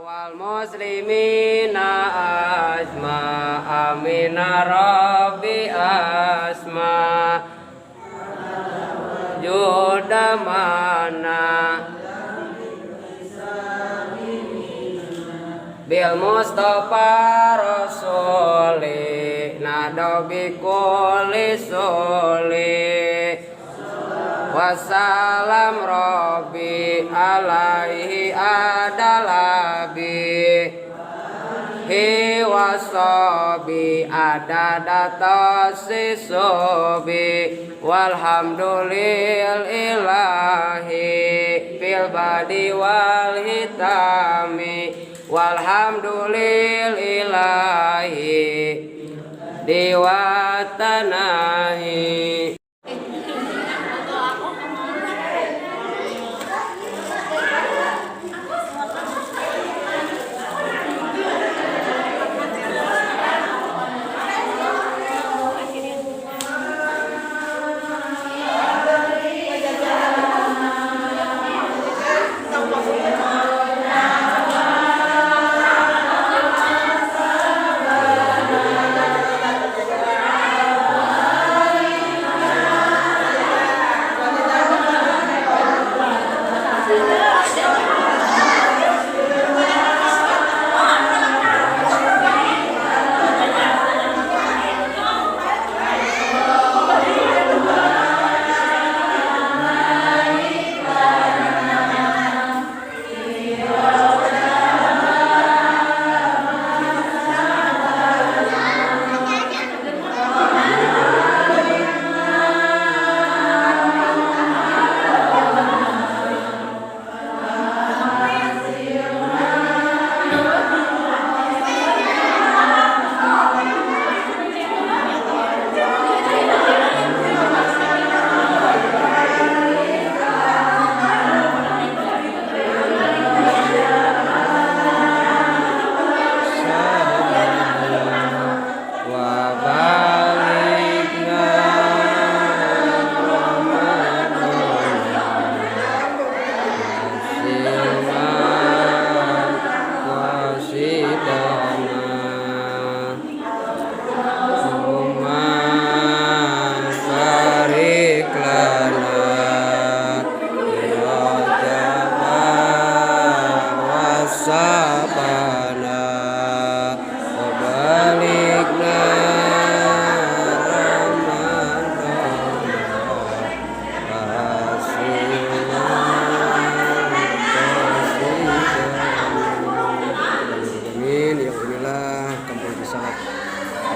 wal muslimina asma amina rabbi asma judamana bil mustafa rasuli nadobi kulli suli wassalam rabbi alaihi adalabi hi wasabi adadata sisubi walhamdulillah ilahi fil badi wal hitami walhamdulillah ilahi diwatanahi.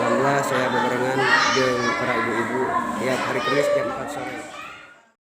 Alhamdulillah saya berbarengan dengan para ibu-ibu tiap hari Kamis jam 4 sore.